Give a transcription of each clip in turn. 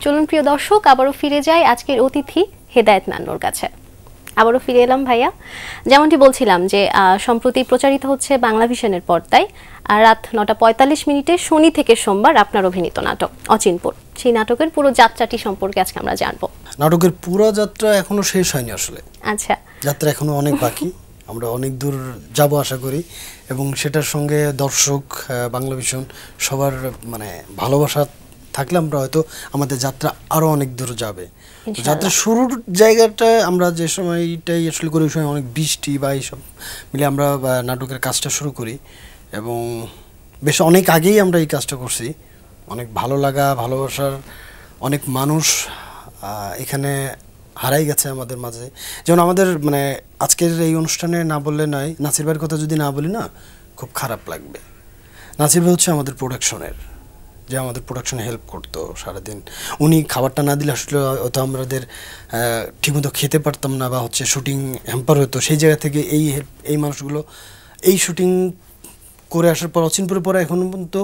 চলুন প্রিয় দর্শক, আবারও ফিরে যাই আজকের অতিথি হেদায়েত নান্নুর কাছে। আবারও ফিরে এলাম ভাইয়া। যেমনটি বলছিলাম যে সম্প্রতি প্রচারিত হচ্ছে বাংলা ভিশনের পর্দায় রাত 9:45 শনি থেকে সোমবার আপনার অভিনীত নাটক অচিনপুর। সেই নাটকের পুরো যাত্রাটি সম্পর্কে আজকে আমরা জানবো। নাটকের পুরো যাত্রা এখনো শেষ হয়নি আসলে। আচ্ছা, যাত্রা এখনো অনেক বাকি, আমরা অনেক দূর যাব আশা করি, এবং সেটার সঙ্গে দর্শক, বাংলা ভিশন সবার মানে ভালোবাসা থাকলে আমরা হয়তো আমাদের যাত্রা আরো অনেক দূর যাবে। যাত্রা শুরুর জায়গাটা আমরা যে সময়টাই আসলে করি, ওই সময় অনেক বৃষ্টি বা এইসব মিলে আমরা নাটকের কাজটা শুরু করি, এবং বেশ অনেক আগেই আমরা এই কাজটা করছি। অনেক ভালো লাগা, ভালোবাসার অনেক মানুষ এখানে হারাই গেছে আমাদের মাঝে। যেমন আমাদের মানে আজকের এই অনুষ্ঠানে না বললে নয়, নাসির ভাইয়ের কথা যদি না বলি না খুব খারাপ লাগবে। নাসির ভাই হচ্ছে আমাদের প্রোডাকশনের, যে আমাদের প্রোডাকশনে হেল্প করতো সারাদিন। উনি খাবারটা না দিলে আসলে হয়তো আমাদের ঠিকমতো খেতে পারতাম না, বা হচ্ছে শুটিং হ্যাম্পার হতো। সেই জায়গা থেকে এই মানুষগুলো এই শুটিং করে আসার পর অচিনপুরের পরে এখনো পর্যন্ত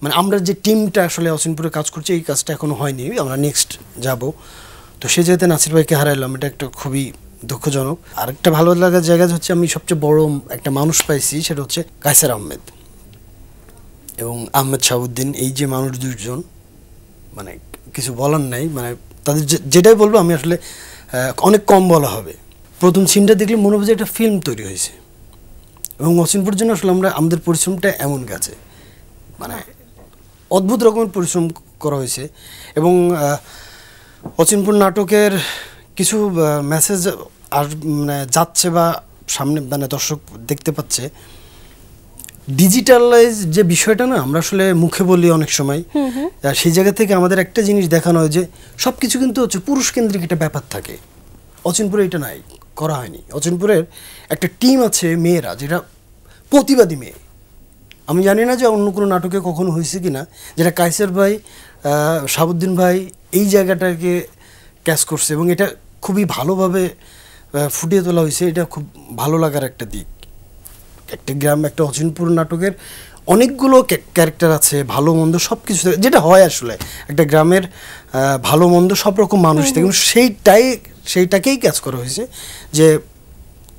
মানে আমরা যে টিমটা আসলে অচিনপুরে কাজ করছি, এই কাজটা এখনো হয়নি, আমরা নেক্সট যাব। তো সেই জায়গাতে নাসির ভাইকে হারাইলাম, এটা একটা খুবই দুঃখজনক। আরেকটা ভালো লাগার জায়গা হচ্ছে আমি সবচেয়ে বড় একটা মানুষ পাইছি, সেটা হচ্ছে কায়সার আহমেদ এবং আহমেদ শাহাবুদ্দিন। এই যে মানুষ দুজন, মানে কিছু বলার নাই, মানে তাদের যেটাই বলবো আমি আসলে অনেক কম বলা হবে। প্রথম সিনটা দেখলে মনে হবে যে একটা ফিল্ম তৈরি হয়েছে, এবং অচিনপুর জন্য আসলে আমাদের পরিশ্রমটা এমন গেছে, মানে অদ্ভুত রকমের পরিশ্রম করা হয়েছে। এবং অচিনপুর নাটকের কিছু মেসেজ আর মানে যাচ্ছে বা সামনে মানে দর্শক দেখতে পাচ্ছে। ডিজিটালাইজ যে বিষয়টা না, আমরা আসলে মুখে বলি অনেক সময়, সেই জায়গা থেকে আমাদের একটা জিনিস দেখানো হয় যে সব কিছু কিন্তু হচ্ছে পুরুষ কেন্দ্রিক একটা ব্যাপার থাকে। অচিনপুরে এটা নাই, করা হয়নি। অচিনপুরের একটা টিম আছে মেয়েরা, যেটা প্রতিবাদী মেয়ে। আমি জানি না যে অন্য কোনো নাটকে কখনো হয়েছে কি না, যেটা কায়সার ভাই, শাহাবুদ্দিন ভাই এই জায়গাটাকে ক্যাচ করছে, এবং এটা খুবই ভালোভাবে ফুটিয়ে তোলা হয়েছে। এটা খুব ভালো লাগার একটা দিক। একটা গ্রাম, একটা অচিনপুর নাটকের অনেকগুলো ক্যারেক্টার আছে, ভালো মন্দ সব কিছু, যেটা হয় আসলে একটা গ্রামের ভালো মন্দ সব রকম মানুষ থাকে, কিন্তু সেইটাকেই ক্যাচ করা হয়েছে। যে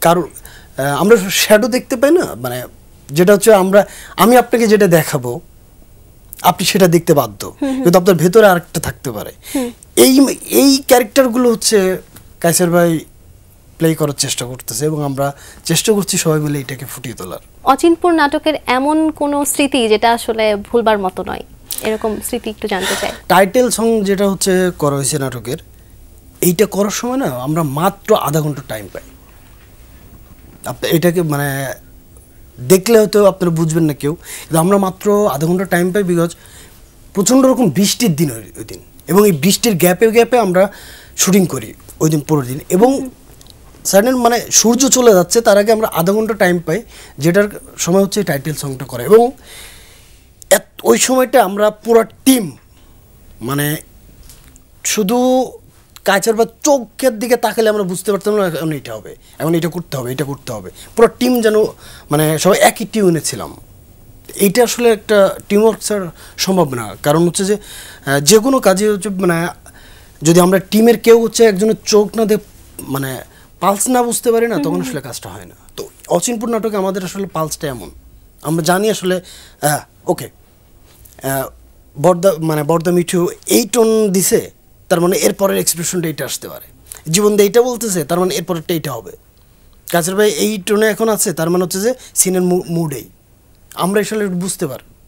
কারণ আমরা শ্যাডো দেখতে পাই না, মানে যেটা হচ্ছে আমি আপনাকে যেটা দেখাবো আপনি সেটা দেখতে বাধ্য, কিন্তু আপনার ভেতরে আরেকটা থাকতে পারে। এই ক্যারেক্টারগুলো হচ্ছে কায়সার ভাই প্লে করার চেষ্টা করতেছে, এবং আমরা চেষ্টা করছি সবাই মিলে এটাকে ফুটিয়ে তোলার। অচিনপুর নাটকের এমন কোনো স্মৃতি যেটা আসলে ভুলবার মতো নয়, এরকম স্মৃতি একটু জানতে চাই। টাইটেল সং যেটা হচ্ছে করা হয়েছে নাটকের, এইটা করার সময় না আমরা মাত্র আধা ঘন্টা টাইম পাই। এটাকে মানে দেখলে হয়তো আপনারা বুঝবেন না কেউ, কিন্তু আমরা মাত্র আধা ঘন্টা টাইম পাই, বিকজ প্রচণ্ড রকম বৃষ্টির দিন ওই দিন, এবং এই বৃষ্টির গ্যাপে আমরা শুটিং করি ওই দিন পুরো দিন। এবং সাডেন মানে সূর্য চলে যাচ্ছে, তার আগে আমরা আধা ঘন্টা টাইম পাই, যেটার সময় হচ্ছে টাইটেল সংটা করে। এবং ওই সময়টা আমরা পুরো টিম, মানে শুধু কায়সার বা চোখের দিকে তাকালে আমরা বুঝতে পারতাম না এখন এটা হবে, এখন এটা করতে হবে, এটা করতে হবে। পুরো টিম যেন মানে সবাই একই টিউনে ছিলাম। এইটা আসলে একটা টিম ওয়ার্ক ছাড়া সম্ভব না। কারণ হচ্ছে যে কোনো কাজে হচ্ছে মানে যদি আমরা টিমের কেউ হচ্ছে একজনের চোখ না দিয়ে মানে পালস না বুঝতে পারি না, তখন আসলে কাজটা হয় না। তো অচিনপুর নাটকে আমাদের আসলে পালসটা এমন, আমরা জানি আসলে ওকে বর্দা মিঠু এই টোন দিছে, তার মানে এরপরের এক্সপ্রেশনটা এইটা আসতে পারে। জীবন দিয়ে এইটা বলতেছে, তার মানে এরপরেরটা এইটা হবে। কাছের ভাই এই টোনে এখন আছে, তার মানে হচ্ছে যে সিনের মুডেই আমরা আসলে বুঝতে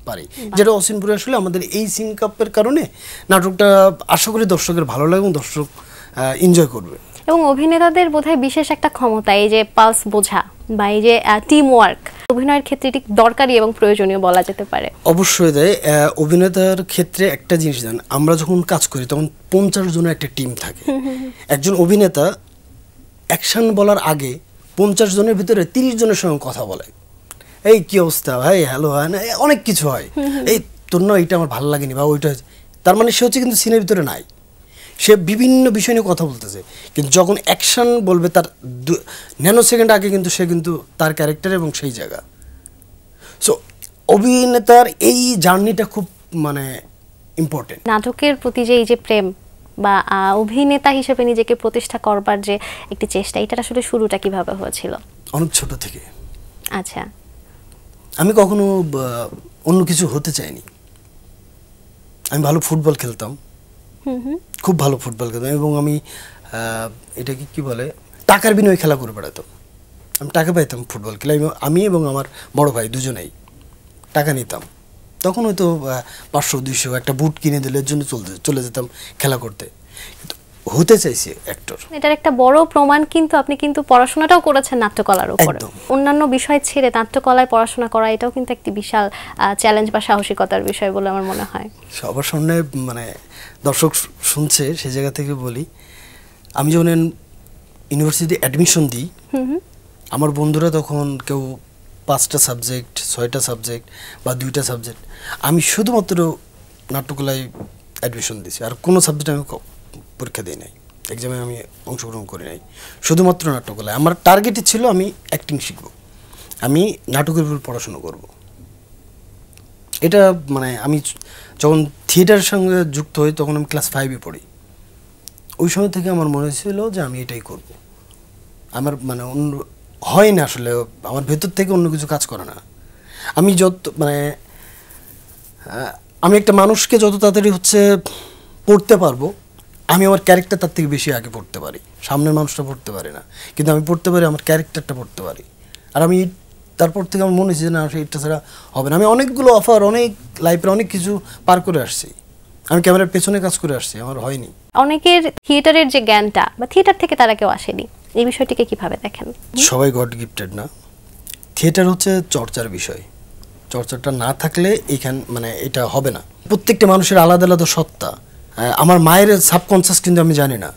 পারি। যেটা অচিনপুরে আসলে আমাদের এই সিঙ্ক আপের কারণে নাটকটা আশা করি দর্শকের ভালো লাগে এবং দর্শক এনজয় করবে। এবং অভিনেতাদের বোধহয় বিশেষ একটা ক্ষমতা, এই যে পালস বোঝা বা এই যে টিম ওয়ার্ক, অভিনয়ের ক্ষেত্রে এটি দরকারি এবং প্রয়োজনীয় বলা যেতে পারে। অবশ্যই দেয়। অভিনেতার ক্ষেত্রে একটা জিনিস জান, আমরা যখন কাজ করি তখন 50 জনের একটা টিম থাকে। একজন অভিনেতা অ্যাকশন বলার আগে 50 জনের ভিতরে 30 জনের সঙ্গে কথা বলে, এই কি অবস্থা ভাই, হ্যালো, হয় না, অনেক কিছু হয়, এই তোর না এইটা আমার ভালো লাগেনি বা ওইটা। তার মানে সে হচ্ছে কিন্তু সিনের ভিতরে নাই, সে বিভিন্ন বিষয় নিয়ে কথা বলতেছে, কিন্তু যখন অ্যাকশন বলবে তার ন্যানো সেকেন্ড আগে কিন্তু সে কিন্তু তার ক্যারেক্টার এবং সেই জায়গা। সো অভিনেতার এই জার্নিটা খুব মানে ইম্পর্টেন্ট। নাটকের প্রতি যে এই যে প্রেম, বা অভিনেতা হিসেবে নিজেকে প্রতিষ্ঠা করবার যে একটি চেষ্টা, এটার আসলে শুরুটা কিভাবে হয়েছিল? অনেক ছোট থেকে। আচ্ছা। আমি কখনো অন্য কিছু হতে চাইনি। আমি ভালো ফুটবল খেলতাম, খুব ভালো ফুটবল খেলতাম, এবং আমি এটাকে কি বলে টাকার বিনিময়ে খেলা করে বেড়াতাম। আমি টাকা পাইতাম ফুটবল খেলে, আমি এবং আমার বড় ভাই দুজনেই টাকা নিতাম। তখন হয়তো 500-200 একটা বুট কিনে দিলে এর জন্য চলে যেতাম খেলা করতে। কিন্তু হতে চাইছি অ্যাক্টর। এটার একটা বড় প্রমাণ কিন্তু আপনি কিন্তু পড়াশোনাটাও করেছেন নাট্যকলার উপরে। অন্যান্য বিষয় ছেড়ে নাট্যকলায় পড়াশোনা করা এটাও কিন্তু একটি বিশাল চ্যালেঞ্জ বা সাহসিকতার বিষয় বলে আমার মনে হয়। সবার সামনে মানে দর্শক শুনছে সেই জায়গা থেকে বলি, আমি যখন ইউনিভার্সিটি অ্যাডমিশন দিই, আমার বন্ধুরা তখন কেউ 5টা সাবজেক্ট, 6টা সাবজেক্ট বা 2টা সাবজেক্ট, আমি শুধুমাত্র নাট্যকলায় অ্যাডমিশন দিয়েছি। আর কোনো সাবজেক্ট আমি পরীক্ষা দিই নাই, এক্সামে আমি অংশগ্রহণ করি নাই, শুধুমাত্র নাট্যকলায়। আমার টার্গেটই ছিল আমি অ্যাক্টিং শিখব, আমি নাটকের উপর পড়াশুনো করব। এটা মানে আমি যখন থিয়েটারের সঙ্গে যুক্ত হই তখন আমি ক্লাস 5-এ পড়ি। ওই সময় থেকে আমার মনে হয়েছিল যে আমি এটাই করব। আমার মানে অন্য হয় না আসলে, আমার ভেতর থেকে অন্য কিছু কাজ করে না। আমি আমি একটা মানুষকে যত তাড়াতাড়ি পড়তে পারবো, আমি আমার ক্যারেক্টার তার থেকে বেশি আগে পড়তে পারি। সামনের মানুষটা পড়তে পারি না, কিন্তু আমি পড়তে পারি আমার ক্যারেক্টারটা পড়তে পারি। আর আমি তারপর থেকে আমার মনে হচ্ছে যে না, এটা ছাড়া হবে না। আমি অনেকগুলো অফার, অনেক লাইফের অনেক কিছু পার করে আসছি, আমি ক্যামেরার পেছনে কাজ করে আসছি, আমার হয়নি। অনেকের থিয়েটারের যে জ্ঞানটা বা থিয়েটার থেকে তারা কেউ আসেনি, এই বিষয়টিকে কিভাবে দেখেন? সবাই গড গিফটেড না। থিয়েটার হচ্ছে চর্চার বিষয়, চর্চাটা না থাকলে মানে এটা হবে না। প্রত্যেকটা মানুষের আলাদা আলাদা সত্তা। আমার মায়ের সাবকনসিয়াস কিন্তু আমি জানি না,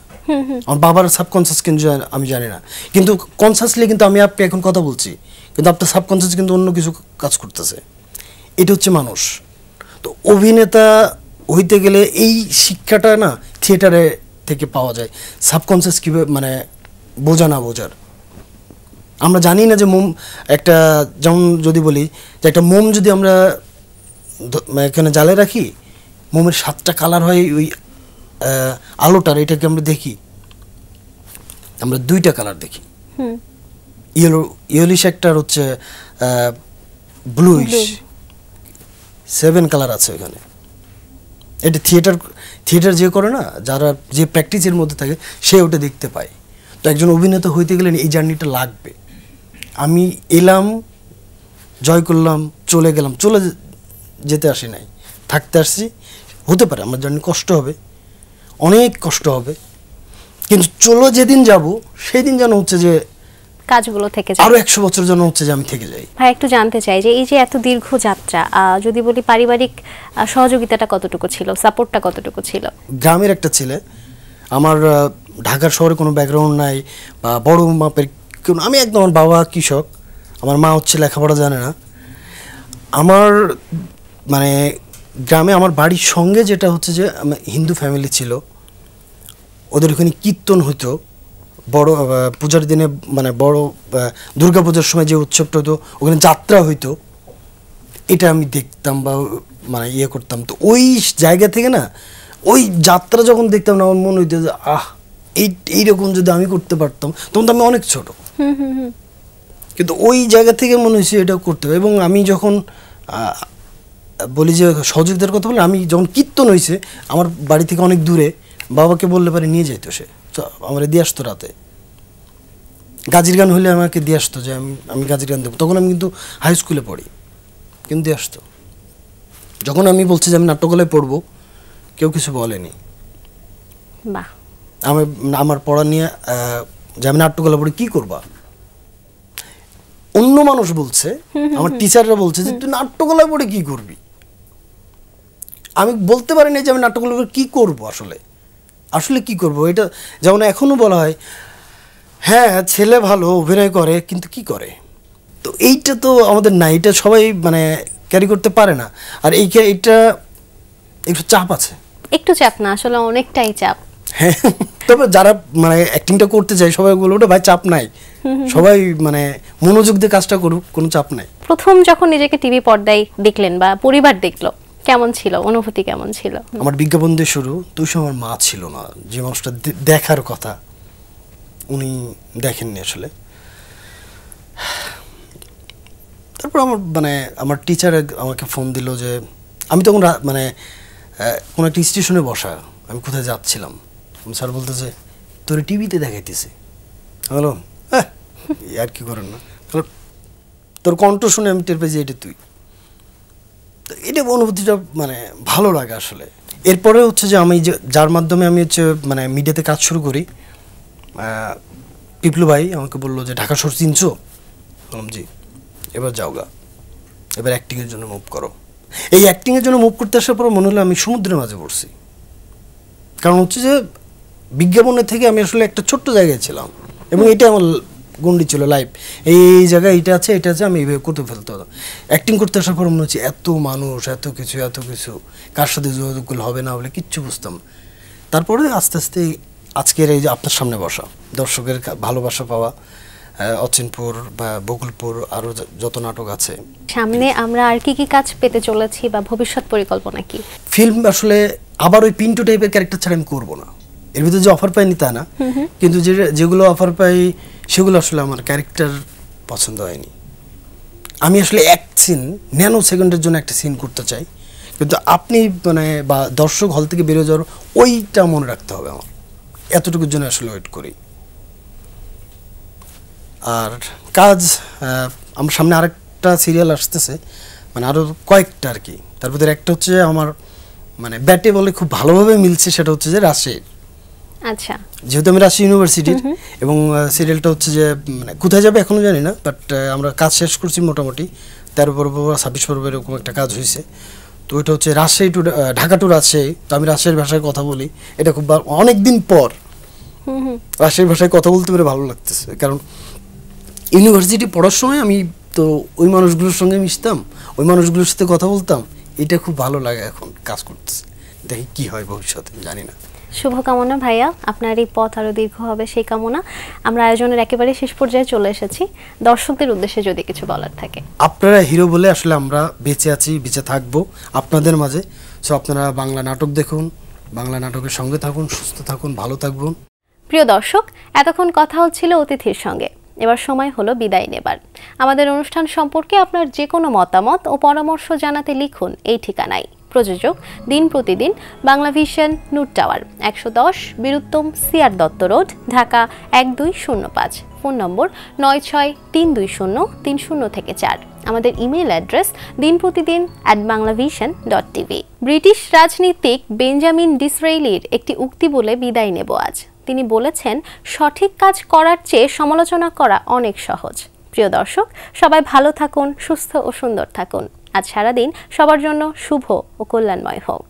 আমার বাবার সাবকনসিয়াস কিন্তু আমি জানি না, কিন্তু কনসিয়াসলি কিন্তু আমি আপনি এখন কথা বলছি, কিন্তু আপনার সাবকনসিয়াস কিন্তু অন্য কিছু কাজ করতেছে। এটা হচ্ছে মানুষ। তো অভিনেতা হইতে গেলে এই শিক্ষাটা না থিয়েটারে থেকে পাওয়া যায়। সাবকনসিয়াস কীভাবে মানে বোঝা না বোঝার, আমরা জানি না যে মোম একটা, যেমন যদি বলি যে একটা মোম যদি আমরা এখানে জ্বালে রাখি, মোমের 7টা কালার হয় ওই আলোটার, এটাকে আমরা দেখি, আমরা 2টা কালার দেখি, ইয়েলোইশ একটা হচ্ছে ব্লুইশ, 7 কালার আছে ওখানে। এটা থিয়েটার যে করে না, যারা যে প্র্যাকটিসের মধ্যে থাকে সে ওটা দেখতে পায়। তো একজন অভিনেতা হইতে গেলে এই জার্নিটা লাগবে। আমি এলাম, জয় করলাম, চলে গেলাম, চলে যেতে আসি নাই, থাকতে আসছি। হতে পারে আমার জার্নি কষ্ট হবে, অনেক কষ্ট হবে, কিন্তু চলো যেদিন যাব সেই দিন যেন হচ্ছে যে কাজগুলো থেকে যায়, আরো 100 বছর যেন হচ্ছে যে আমি থেকে যাই। ভাই একটু জানতে চাই যে এই যে এত দীর্ঘ যাত্রা, যদি বলি পারিবারিক সহযোগিতাটা কতটুকু ছিল, সাপোর্টটা কতটুকু ছিল? গ্রামের একটা ছেলে, আমার ঢাকার শহরে কোনো ব্যাকগ্রাউন্ড নাই বা বড় মাপের কোনো, আমি একদম, আমার বাবা কৃষক, আমার মা হচ্ছে লেখাপড়া জানে না। আমার মানে গ্রামে আমার বাড়ির সঙ্গে যেটা হচ্ছে যে হিন্দু ফ্যামিলি ছিল, ওদের ওখানে কীর্তন হইতো বড় পূজার দিনে, মানে বড় দুর্গা পূজার সময় যে উৎসবটা হতো ওখানে যাত্রা হইতো, এটা আমি দেখতাম বা মানে ইয়ে করতাম। তো ওই জায়গা থেকে না, ওই যাত্রা যখন দেখতাম না, আমার মনে হইতো যে এইরকম যদি আমি করতে পারতাম। তখন তো আমি অনেক ছোট, কিন্তু ওই জায়গা থেকে মনে হয়েছে এটা করতে হবে। এবং আমি যখন বলি যে সহযোগিতার কথা বলি, আমি যখন কীর্তন হয়েছে আমার বাড়ি থেকে অনেক দূরে, বাবাকে বললে পারে নিয়ে যাইতো, সে আমার দিয়ে আসতো রাতে। গাজির গান হলে আমাকে দিয়ে আসতো, যে আমি গাজির গান দেবো। তখন আমি কিন্তু হাই স্কুলে পড়ি, কিন্তু দিয়ে আসতো। যখন আমি বলছি যে আমি নাট্যকলায় পড়বো, কেউ কিছু বলেনি। বাহ। আমার পড়া নিয়ে যে আমি নাট্যকলা পড়ে কী করবা, অন্য মানুষ বলছে, আমার টিচাররা বলছে যে তুই নাট্যকলায় পড়ে কী করবি। আমি বলতে পারিনি যে আমি নাট্যকলা পড়ে কী করবো, আসলে কী করবো। এটা যেমন এখনও বলা হয়, হ্যাঁ ছেলে ভালো অভিনয় করে, কিন্তু কি করে। তো এইটা তো আমাদের না, এটা সবাই মানে ক্যারি করতে পারে না। আর এইটা একটু চাপ আছে, একটু চাপ না, আসলে অনেকটাই চাপ। হ্যাঁ, তবে যারা মানে অ্যাক্টিংটা করতে যায় সবাই বলে ওটা ভাই চাপ নাই, সবাই মানে মনোযোগ দিয়ে কাজটা করুক, কোনো চাপ নাই। প্রথম যখন নিজেকে টিভি পর্দায় দেখলেন বা পরিবার দেখলো, কেমন ছিল, অনুভূতি কেমন ছিল? আমার বিজ্ঞাপন দিয়ে শুরু, তো ওই সময় আমার মা ছিল না, যে মানুষটা দেখার কথা উনি দেখেননি আসলে। তারপর আমার মানে আমার টিচার আমাকে ফোন দিল যে আমি তখন মানে কোনো একটা স্টেশনে বসা, আমি কোথায় যাচ্ছিলাম, স্যার বলতেছে তোর টিভিতে দেখাইতেছে। হ্যালো, হ্যাঁ আর কি করেন না, তোর কণ্ঠ শুনে আমি টের পেয়েছি এটা তুই। এটা অনুভূতিটা মানে ভালো লাগে আসলে। এরপরে হচ্ছে যে আমি যার মাধ্যমে আমি হচ্ছে মানে মিডিয়াতে কাজ শুরু করি, পিপলু ভাই আমাকে বললো যে ঢাকা শহর চিনছো? বললাম জি। এবার যাও গা, এবার অ্যাক্টিংয়ের জন্য মুভ করো। এই অ্যাক্টিংয়ের জন্য মুভ করতে আসার পর মনে হলো আমি সমুদ্রের মাঝে পড়ছি। কারণ হচ্ছে যে বিজ্ঞাপনের থেকে আমি আসলে একটা ছোট্ট জায়গায় ছিলাম, এবং এটা আমার গন্ডি ছিল লাইফ, এই জায়গায় এটা আছে এটা আছে, আমি এইভাবে করতে ফেলতে হতো। অ্যাক্টিং করতে আসার পর মনে হচ্ছে এত মানুষ, এত কিছু, কার সাথে যোগাযোগ করলে হবে না বলে কিচ্ছু বুঝতাম। তারপরে আস্তে আস্তে আজকের এই যে আপনার সামনে বসা, দর্শকের ভালোবাসা পাওয়া, অচিনপুর বা বকুলপুর, আরও যত নাটক আছে। সামনে আমরা আর কি কাজ পেতে চলেছি বা ভবিষ্যৎ পরিকল্পনা কি? ফিল্ম আসলে আবার ওই পিন্টু টাইপের ক্যারেক্টার ছাড়া আমি করবো না। এর ভিতরে যে অফার পাইনি তা না, কিন্তু যেগুলো অফার পাই সেগুলো আসলে আমার ক্যারেক্টার পছন্দ হয়নি। আমি আসলে এক সিন, ন্যানো সেকেন্ডের জন্য একটা সিন করতে চাই, কিন্তু আপনি মানে বা দর্শক হল থেকে বেরোয় যাওয়ার ওইটা মনে রাখতে হবে আমার, এতটুকুর জন্য আসলে ওয়েট করি। আর কাজ আমার সামনে আরেকটা সিরিয়াল আসতেছে, মানে আরও কয়েকটা আর কি। তার ভিতরে একটা হচ্ছে আমার মানে ব্যাটে বলে খুব ভালোভাবে মিলছে, সেটা হচ্ছে যে রাজশাহীর। আচ্ছা, যেহেতু আমি রাজশাহী ইউনিভার্সিটির, এবং সিরিয়ালটা হচ্ছে যে মানে কোথায় যাবে এখনও জানি না, বাট আমরা কাজ শেষ করছি মোটামুটি 13 পর্ব 26 পর্ব এরকম একটা কাজ হয়েছে। তো ওইটা হচ্ছে রাজশাহী টু ঢাকা টু রাজশাহী। তো আমি রাজশাহীর ভাষায় কথা বলি, এটা খুব অনেক দিন পর রাজশাহীর ভাষায় কথা বলতে পেরে ভালো লাগতেছে। কারণ ইউনিভার্সিটি পড়ার সময় আমি তো ওই মানুষগুলোর সঙ্গে মিশতাম, ওই মানুষগুলোর সাথে কথা বলতাম, এটা খুব ভালো লাগে। এখন কাজ করতেছে, দেখি কি হয় ভবিষ্যতে, জানি না। শুভকামনা ভাইয়া, আপনার এই পথ আরো দীর্ঘ হবে সেই কামনা। আমরা আয়োজনের একেবারে শেষ পর্যায়ে চলে এসেছি, দর্শকদের উদ্দেশ্যে যদি কিছু বলার থাকে। আপনারা হিরো বলে আসলে আমরা বেঁচে আছি, বেঁচে থাকবো আপনাদের মাঝে। সো আপনারা বাংলা নাটক দেখুন, বাংলা নাটকের সঙ্গে থাকুন, সুস্থ থাকুন, ভালো থাকবেন। প্রিয় দর্শক, এতক্ষণ কথা হচ্ছিল অতিথির সঙ্গে, এবার সময় হলো বিদায় নেবার। আমাদের অনুষ্ঠান সম্পর্কে আপনার যে কোনো মতামত ও পরামর্শ জানাতে লিখুন এই ঠিকানায়। প্রযোজক Din Protidin, Banglavision, Noor tower, 110 Bir Uttam CR Dutta road, Dhaka 1205। Phone number 96320303 আমাদের ইমেল অ্যাড্রেস dinprotidin@banglavision.tv। ব্রিটিশ রাজনীতিক বেঞ্জামিন ডিসরেইলির একটি উক্তি বলে বিদায় নেব আজ। তিনি বলেছেন, সঠিক কাজ করার চেয়ে সমালোচনা করা অনেক সহজ। প্রিয় দর্শক, সবাই ভালো থাকুন, সুস্থ ও সুন্দর থাকুন। আজ সারাদিন সবার জন্য শুভ ও কল্যাণময় হোক।